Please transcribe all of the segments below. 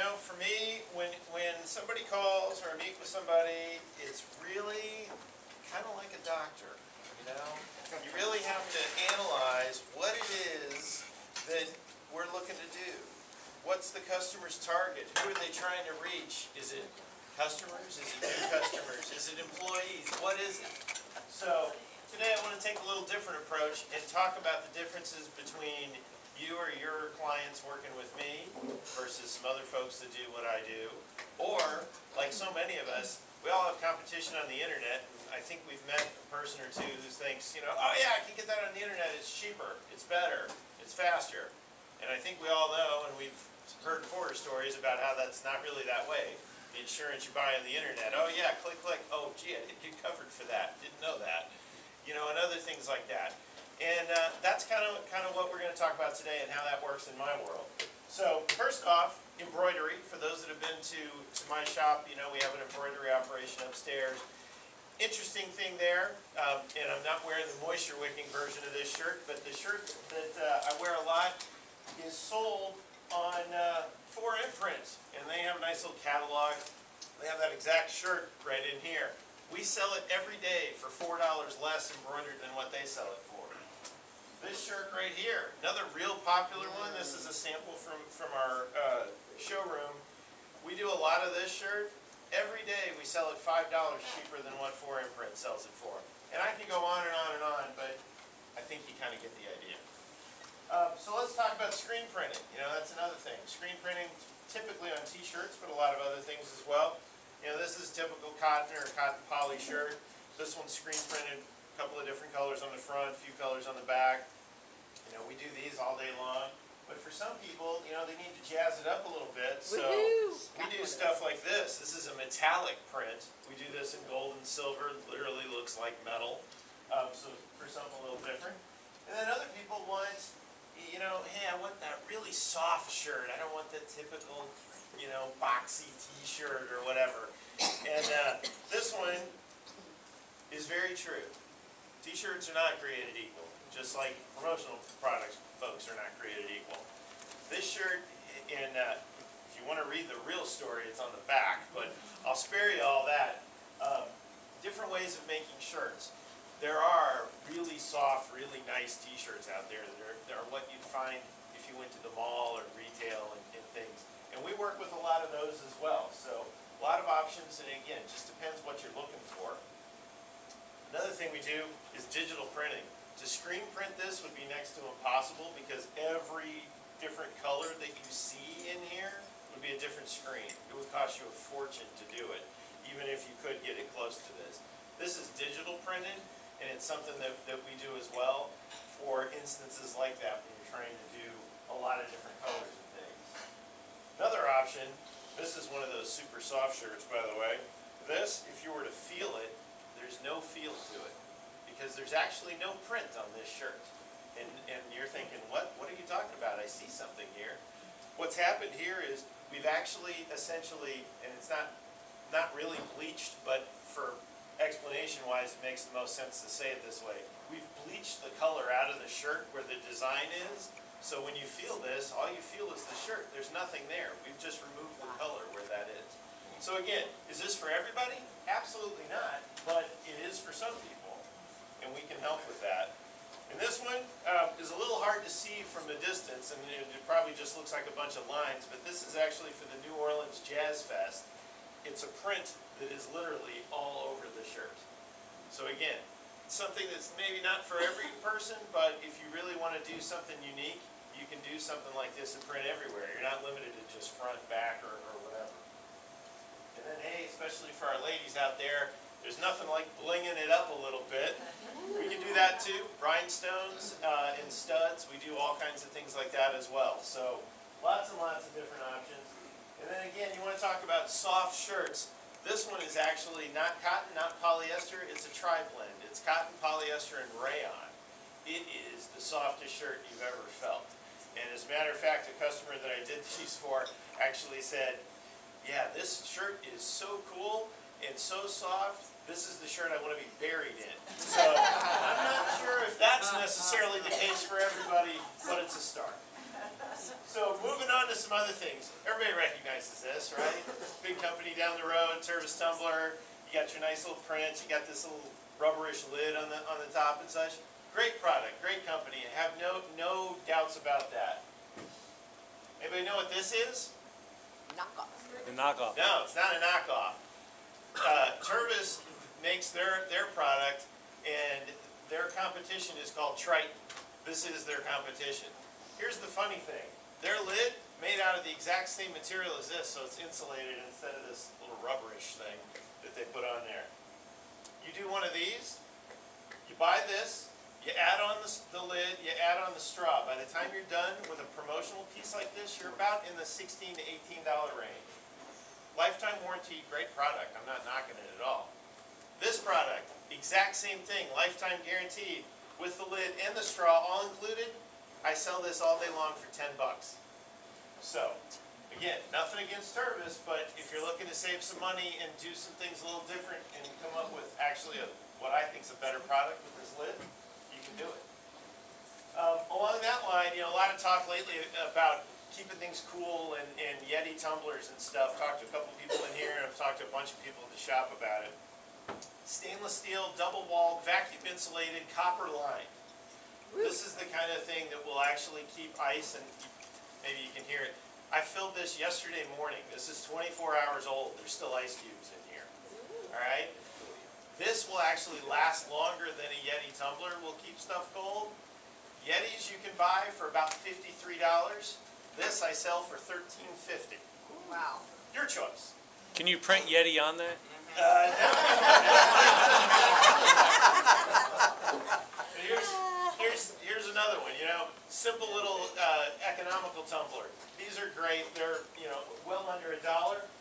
know, for me, when somebody calls or I meet with somebody, it's really kind of like a doctor, you know? You really have to analyze what it is that we're looking to do. What's the customer's target? Who are they trying to reach? Is it customers? Is it new customers? Is it employees? What is it? So today I want to take a little different approach and talk about the differences between you or your clients working with me versus some other folks that do what I do. Or, like so many of us, we all have competition on the internet. I think we've met a person or two who thinks, you know, oh yeah, I can get that on the internet, it's cheaper, it's better, it's faster. And I think we all know, and we've heard horror stories about how that's not really that way. The insurance you buy on the internet, oh yeah, click, click, oh gee, I didn't get covered for that, didn't know that. You know, and other things like that. And that's kind of what we're going to talk about today and how that works in my world. So first off, embroidery. For those that have been to my shop, you know we have an embroidery operation upstairs. Interesting thing there, and I'm not wearing the moisture wicking version of this shirt, but the shirt that I wear a lot is sold on 4imprint, and they have a nice little catalog. They have that exact shirt right in here. We sell it every day for $4 less embroidered than what they sell it for. This shirt right here, another real popular one. This is a sample from our showroom. We do a lot of this shirt. Every day we sell it $5 cheaper than what 4imprint sells it for. And I can go on and on and on, but I think you kind of get the idea. So let's talk about screen printing. You know, that's another thing. Screen printing typically on t-shirts, but a lot of other things as well. You know, this is typical cotton or cotton poly shirt. This one's screen printed, a couple of different colors on the front, a few colors on the back. You know, we do these all day long. But for some people, you know, they need to jazz it up a little bit. So we do stuff like this. This is a metallic print. We do this in gold and silver. It literally looks like metal. So for some, a little different. And then other people want, you know, hey, I want that really soft shirt. I don't want the typical, you know, boxy t-shirt or whatever. And this one is very true. T-shirts are not created equal. Just like promotional products, folks are not created equal. This shirt, and if you want to read the real story, it's on the back, but I'll spare you all that. Different ways of making shirts. There are really soft, really nice t-shirts out there that are what you'd find if you went to the mall or retail and things. And we work with a lot of those as well. So a lot of options, and again, it just depends what you're looking for. Another thing we do is digital printing. To screen print this would be next to impossible because every different color that you see in here would be a different screen. It would cost you a fortune to do it, even if you could get it close to this. This is digital printed, and it's something that we do as well for instances like that when you're trying to do a lot of different colors and things. Another option, this is one of those super soft shirts, by the way. This, if you were to feel it, there's no feel to it, because there's actually no print on this shirt. And you're thinking, what are you talking about? I see something here. What's happened here is we've actually essentially, and it's not really bleached, but for explanation-wise, it makes the most sense to say it this way. We've bleached the color out of the shirt where the design is, so when you feel this, all you feel is the shirt. There's nothing there. We've just removed the color where that is. So again, is this for everybody? Absolutely not, but it is for some people, and we can help with that. And this one is a little hard to see from the distance, and it probably just looks like a bunch of lines, but this is actually for the New Orleans Jazz Fest. It's a print that is literally all over the shirt. So again, it's something that's maybe not for every person, but if you really want to do something unique, you can do something like this and print everywhere. You're not limited to just front, back, or whatever. And then, hey, especially for our ladies out there, there's nothing like blinging it up a little bit. We can do that too. Rhinestones and studs. We do all kinds of things like that as well. So lots and lots of different options. And then again, you want to talk about soft shirts. This one is actually not cotton, not polyester. It's a tri-blend. It's cotton, polyester, and rayon. It is the softest shirt you've ever felt. And as a matter of fact, a customer that I did these for actually said, yeah, this shirt is so cool and so soft. This is the shirt I want to be buried in. So I'm not sure if that's necessarily the case for everybody, but it's a start. So moving on to some other things. Everybody recognizes this, right? Big company down the road, Tervis tumbler. You got your nice little print. You got this little rubberish lid on the top and such. Great product, great company. I have no doubts about that. Anybody know what this is? Knockoff. The knockoff. No, it's not a knockoff. Tervis makes their product, and their competition is called Triton. This is their competition. Here's the funny thing. Their lid made out of the exact same material as this, so it's insulated instead of this little rubberish thing that they put on there. You do one of these, you buy this, you add on the lid, you add on the straw. By the time you're done with a promotional piece like this, you're about in the $16 to $18 range. Lifetime warranty, great product. I'm not knocking it at all. This product, exact same thing, lifetime guaranteed, with the lid and the straw all included. I sell this all day long for 10 bucks. So, again, nothing against Tervis, but if you're looking to save some money and do some things a little different and come up with actually what I think is a better product with this lid, you can do it. Along that line, a lot of talk lately about keeping things cool and Yeti tumblers and stuff. Talked to a couple people in here, and I've talked to a bunch of people at the shop about it. Stainless steel, double-walled, vacuum insulated, copper lined. This is the kind of thing that will actually keep ice, and maybe you can hear it. I filled this yesterday morning. This is 24 hours old. There's still ice cubes in here. All right? This will actually last longer than a Yeti tumbler will keep stuff cold. Yetis you can buy for about $53. This I sell for $13.50. Wow. Your choice. Can you print Yeti on that? Here's another one. Simple little economical tumbler. These are great. They're well under $1.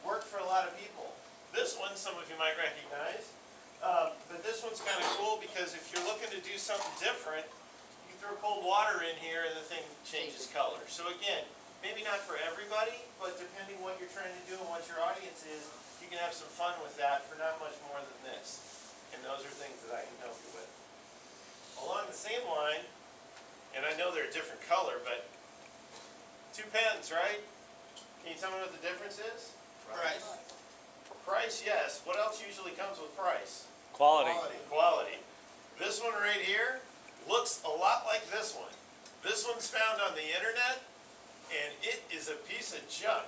Work for a lot of people. This one, some of you might recognize, but this one's kind of cool because if you're looking to do something different, you throw cold water in here and the thing changes color. So again, maybe not for everybody, but depending what you're trying to do and what your audience is, you can have some fun with that for not much more than this. And those are things that I can help you with. Along the same line, and I know they're a different color, but 2 pens, right? Can you tell me what the difference is? Price. Price, yes. What else usually comes with price? Quality. Quality. This one right here looks a lot like this one. This one's found on the internet, and it is a piece of junk.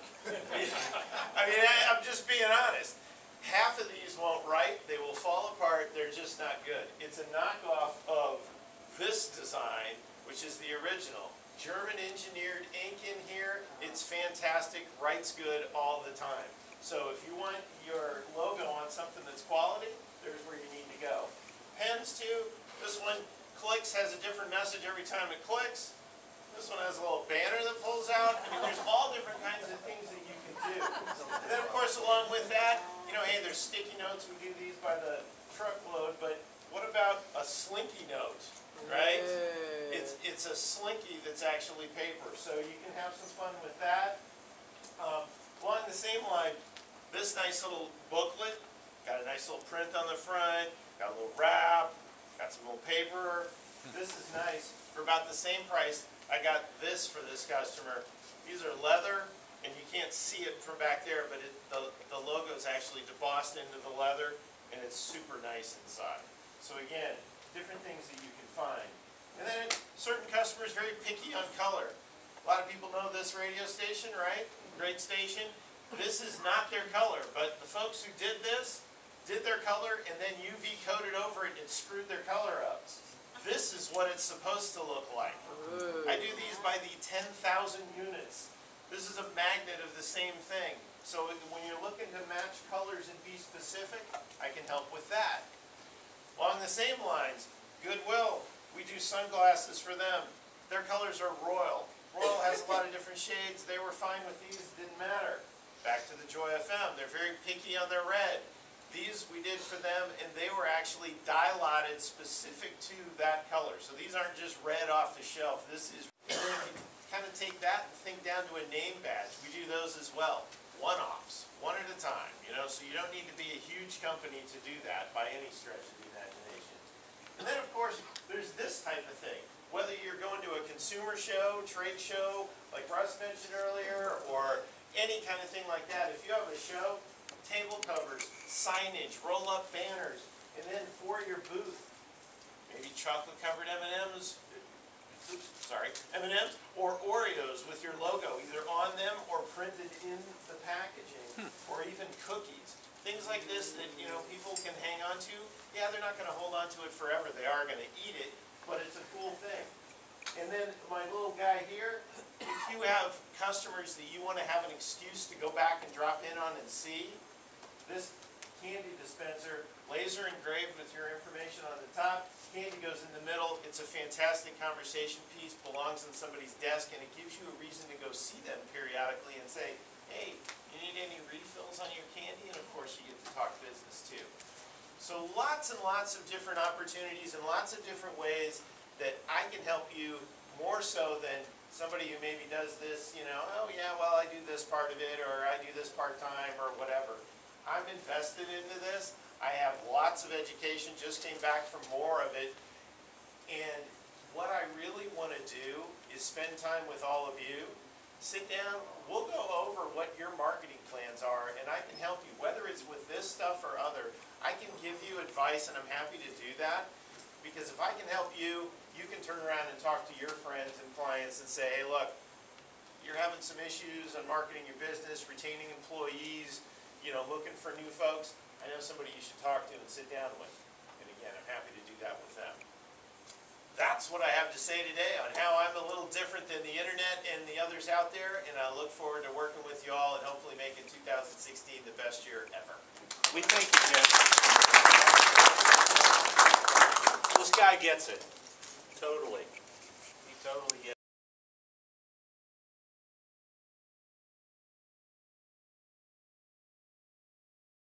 I'm just being honest. Half of these won't write. They will fall apart. They're just not good. It's a knockoff of this design, which is the original. German engineered ink in here. It's fantastic. Writes good all the time. So if you want your logo on something that's quality, there's where you need to go. Pens too. This one clicks, has a different message every time it clicks. This one has a little banner that pulls out. There's all different kinds of things that you can do. And then of course along with that, hey, there's sticky notes. We do these by the truckload, but what about a slinky note, right? It's a slinky that's actually paper, so you can have some fun with that. Along the same line, this nice little booklet, got a nice little print on the front, got a little wrap, got some little paper. This is nice. For about the same price, I got this for this customer. These are leather, and you can't see it from back there, but the logo is actually debossed into the leather, and it's super nice inside. So again, different things that you can find. And then certain customers very picky on color. A lot of people know this radio station, right? Great station. This is not their color, but the folks who did this did their color and then UV coated over it and screwed their color up. This is what it's supposed to look like. I do these by the 10,000 units. This is a magnet of the same thing. So when you're looking to match colors and be specific, I can help with that. Along the same lines, Goodwill, we do sunglasses for them. Their colors are royal. Royal has a lot of different shades. They were fine with these, it didn't matter. Back to the Joy FM, they're very picky on their red. These we did for them, and they were actually dye-lotted specific to that color. So these aren't just red off the shelf. This is, and then if you kind of take that and think down to a name badge, we do those as well. One-offs, one at a time, so you don't need to be a huge company to do that by any stretch of the imagination. And then, of course, there's this type of thing. whether you're going to a consumer show, trade show, like Russ mentioned earlier, or any kind of thing like that, if you have a show, table covers, signage, roll-up banners, and then for your booth, maybe chocolate-covered M&Ms, M&Ms or Oreos with your logo either on them or printed in the packaging, or even cookies. Things like this that, you know, people can hang on to. Yeah, they're not going to hold on to it forever. They are going to eat it, but it's a cool thing. And then my little guy here, if you have customers that you want to have an excuse to go back and drop in on and see, this candy dispenser, laser engraved with your information on the top, candy goes in the middle. It's a fantastic conversation piece, belongs on somebody's desk, and it gives you a reason to go see them periodically and say, hey, you need any refills on your candy? And of course you get to talk business too. So lots and lots of different opportunities and lots of different ways that I can help you, more so than somebody who maybe does this, you know, oh yeah, well I do this part of it, or I do this part-time, or whatever. I'm invested into this. I have lots of education, just came back from more of it. And what I really want to do is spend time with all of you. Sit down, we'll go over what your marketing plans are, and I can help you, whether it's with this stuff or other. I can give you advice, and I'm happy to do that, because if I can help you, you can turn around and talk to your friends and clients and say, hey, look, you're having some issues on marketing your business, retaining employees, you know, looking for new folks. I know somebody you should talk to and sit down with. And again, I'm happy to do that with them. That's what I have to say today on how I'm a little different than the internet and the others out there, and I look forward to working with you all and hopefully making 2016 the best year ever. We thank you, Jim. This guy gets it. Totally. He totally gets it.